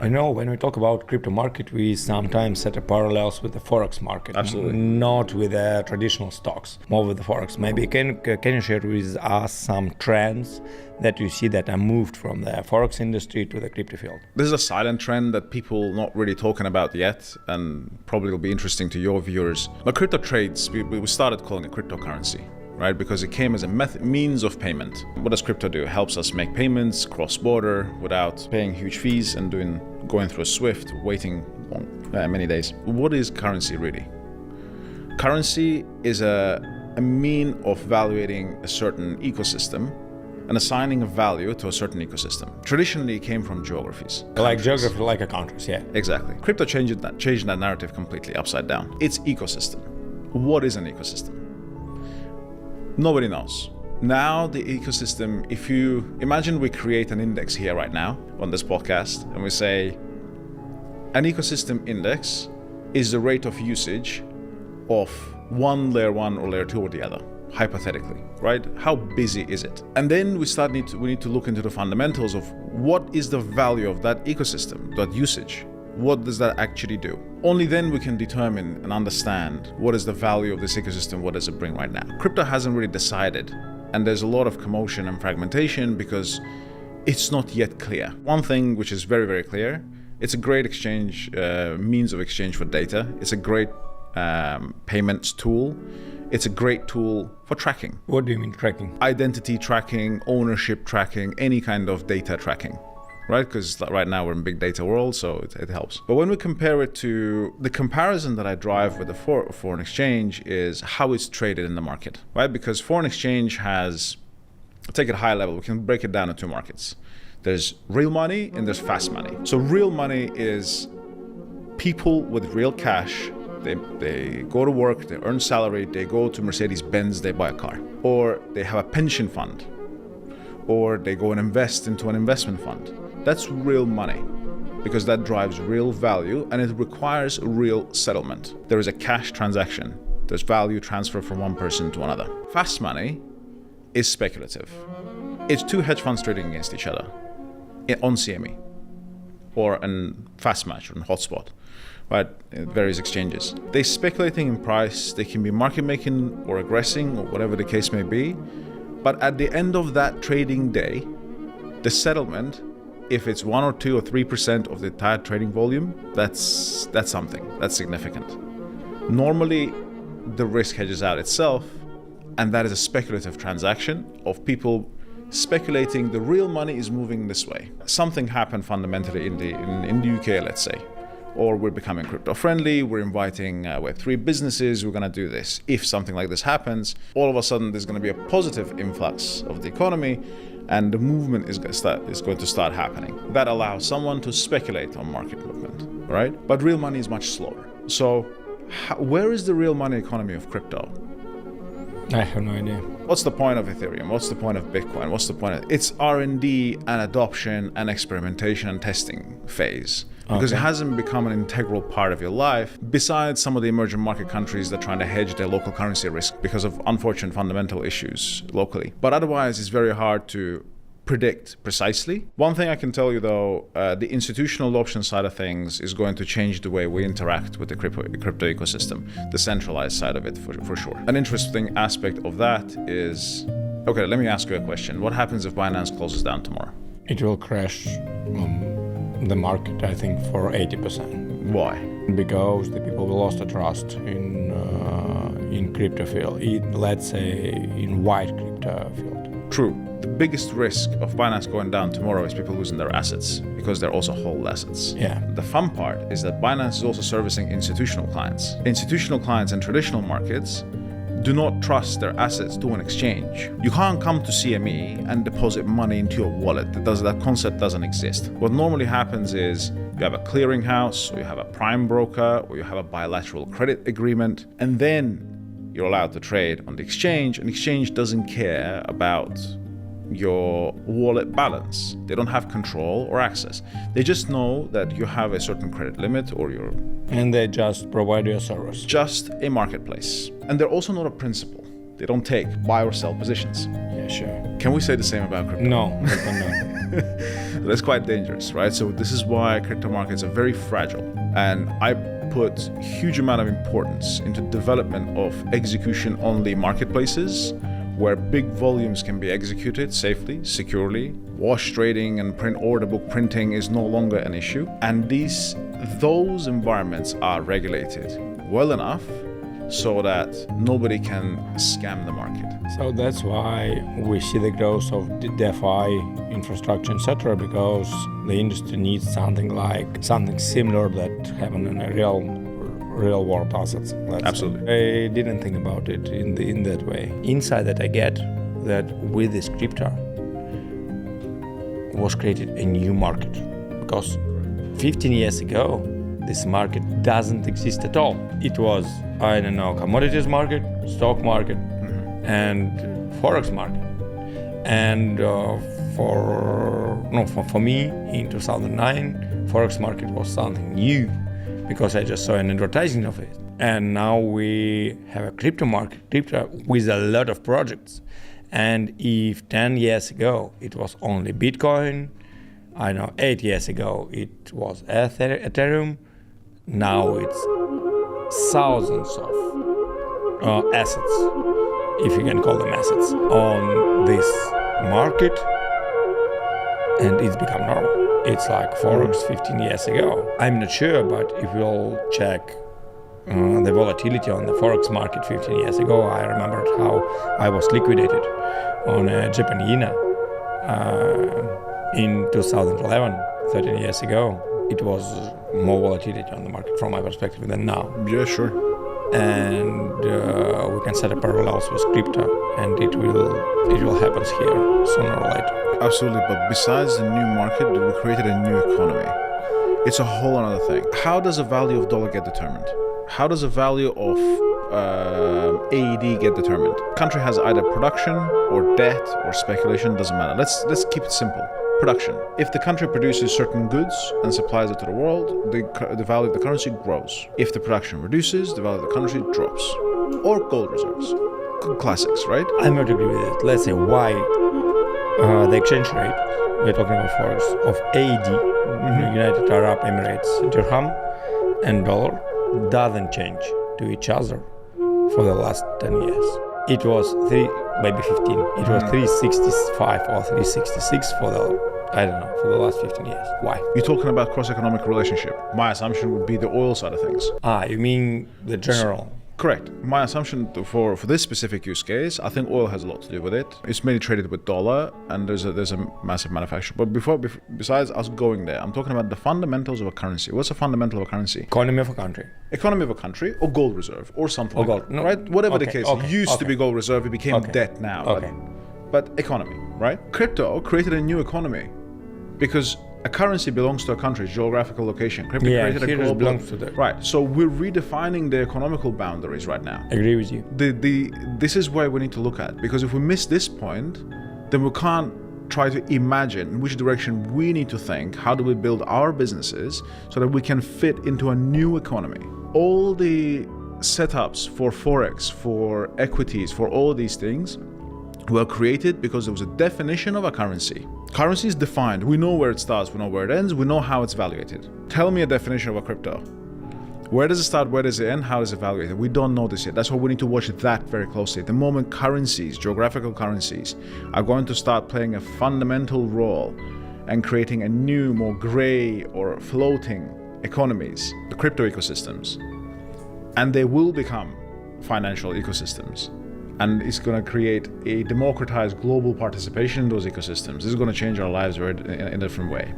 You know, when we talk about crypto market, we sometimes set a parallels with the Forex market. Absolutely. Not with the traditional stocks, more with the Forex. Maybe can you share with us some trends that you see that are moved from the Forex industry to the crypto field? This is a silent trend that people not really talking about yet, and probably will be interesting to your viewers. But crypto trades, we started calling it cryptocurrency, right? Because it came as a means of payment. What does crypto do? It helps us make payments cross-border without paying huge fees and going through a SWIFT, waiting many days. What is currency really? Currency is a mean of evaluating a certain ecosystem and assigning a value to a certain ecosystem. Traditionally, it came from geographies. Like geography, like a countries, yeah. Exactly. Crypto changed that narrative completely upside down. It's ecosystem. What is an ecosystem? Nobody knows. Now the ecosystem, if you imagine we create an index here right now on this podcast, and we say an ecosystem index is the rate of usage of one layer 1 or layer 2 or the other, hypothetically, right? How busy is it? And then we need to look into the fundamentals of what is the value of that ecosystem, that usage. What does that actually do? Only then we can determine and understand what is the value of this ecosystem, what does it bring right now. Crypto hasn't really decided, and there's a lot of commotion and fragmentation because it's not yet clear. One thing which is very, very clear, it's a great exchange, means of exchange for data. It's a great payments tool. It's a great tool for tracking. What do you mean tracking? Identity tracking, ownership tracking, any kind of data tracking. Right? Because right now we're in big data world, so it helps. But when we compare it to the comparison that I drive with the foreign exchange is how it's traded in the market, right? Because foreign exchange has, take it high level, we can break it down into two markets. There's real money and there's fast money. So real money is people with real cash. They go to work, they earn salary, they go to Mercedes-Benz, they buy a car. Or they have a pension fund. Or they go and invest into an investment fund. That's real money because that drives real value and it requires real settlement. There is a cash transaction. There's value transfer from one person to another. Fast money is speculative. It's two hedge funds trading against each other on CME or in fast match or in hotspot, right? Various exchanges. They're speculating in price. They can be market making or aggressing or whatever the case may be. But at the end of that trading day, the settlement, if it's 1 or 2 or 3% of the entire trading volume, that's something. That's significant. Normally, the risk hedges out itself, and that is a speculative transaction of people speculating the real money is moving this way. Something happened fundamentally in the UK, let's say, or we're becoming crypto friendly, we're inviting Web3 businesses, we're gonna do this. If something like this happens, all of a sudden there's gonna be a positive influx of the economy and the movement is going to start happening. That allows someone to speculate on market movement, right? But real money is much slower. So where is the real money economy of crypto? I have no idea. What's the point of Ethereum? What's the point of Bitcoin? What's the point of it's R&D and adoption and experimentation and testing phase. Because it hasn't become an integral part of your life, besides some of the emerging market countries that are trying to hedge their local currency risk because of unfortunate fundamental issues locally. But otherwise, it's very hard to predict precisely. One thing I can tell you though, the institutional adoption side of things is going to change the way we interact with the crypto ecosystem, the centralized side of it for sure. An interesting aspect of that is, okay, let me ask you a question. What happens if Binance closes down tomorrow? It will crash the market, I think, for 80%. Why? Because the people will lost the trust in crypto field, let's say in white crypto field. True. The biggest risk of Binance going down tomorrow is people losing their assets because they're also hold assets. Yeah. The fun part is that Binance is also servicing institutional clients. Institutional clients in traditional markets do not trust their assets to an exchange. You can't come to CME and deposit money into your wallet. That concept doesn't exist. What normally happens is you have a clearinghouse, or you have a prime broker, or you have a bilateral credit agreement, and then you're allowed to trade on the exchange. An exchange doesn't care about your wallet balance. They don't have control or access. They just know that you have a certain credit limit or your... And they just provide you a service. Just a marketplace. And they're also not a principal. They don't take buy or sell positions. Yeah, sure. Can we say the same about crypto? No, we cannot. That's quite dangerous, right? So this is why crypto markets are very fragile. And I put huge amount of importance into development of execution-only marketplaces where big volumes can be executed safely, securely. Wash trading and print order book printing is no longer an issue. And those environments are regulated well enough so that nobody can scam the market. So that's why we see the growth of the DeFi infrastructure, etc., because the industry needs something similar that happen in a real world assets. Absolutely. I didn't think about it in that way. Insight that I get that with this crypto was created a new market, because 15 years ago this market doesn't exist at all. It was, commodities market, stock market, and Forex market. And for me in 2009, Forex market was something new, because I just saw an advertising of it. And now we have a crypto market, with a lot of projects. And if 10 years ago it was only Bitcoin, 8 years ago it was Ethereum, now it's thousands of assets, if you can call them assets, on this market, and it's become normal. It's like Forex 15 years ago. I'm not sure, but if we'll check the volatility on the Forex market 15 years ago, I remembered how I was liquidated on a Japan yen in 2011, 13 years ago. It was more volatility on the market from my perspective than now. Yeah, sure. And we can set up parallels with crypto, and it will happen here sooner or later. Absolutely, but besides the new market, we created a new economy. It's a whole other thing. How does the value of dollar get determined? How does the value of AED get determined? Country has either production or debt or speculation, doesn't matter. Let's keep it simple. Production. If the country produces certain goods and supplies it to the world, the value of the currency grows. If the production reduces, the value of the currency drops. Or gold reserves. Classics, right? I'm not agree with it. Let's say why the exchange rate, we're talking about Forex, of AED, United Arab Emirates dirham, and dollar doesn't change to each other for the last 10 years. It was maybe 15. It was 365 or 366 for the last 15 years. Why? You're talking about cross-economic relationship. My assumption would be the oil side of things. You mean the general? Correct. My assumption for this specific use case, I think oil has a lot to do with it. It's mainly traded with dollar, and there's a massive manufacturer. But besides us going there, I'm talking about the fundamentals of a currency. What's the fundamental of a currency? Economy of a country. Economy of a country, or gold reserve, or something or like gold. that, No. right? Whatever the case. Okay. It used to be gold reserve, it became debt now. Okay. But economy, right? Crypto created a new economy because a currency belongs to a country's geographical location. Crypto created a global. Belongs to that. Right. So we're redefining the economical boundaries right now. Agree with you. This is where we need to look at, because if we miss this point, then we can't try to imagine which direction we need to think. How do we build our businesses so that we can fit into a new economy? All the setups for Forex, for equities, for all these things were created because there was a definition of a currency. Currency is defined. We know where it starts, we know where it ends, we know how it's evaluated. Tell me a definition of a crypto. Where does it start, where does it end, how is it evaluated? We don't know this yet. That's why we need to watch that very closely. The moment currencies, geographical currencies, are going to start playing a fundamental role and creating a new, more gray or floating economies, the crypto ecosystems, and they will become financial ecosystems. And it's going to create a democratized global participation in those ecosystems. This is going to change our lives in a different way.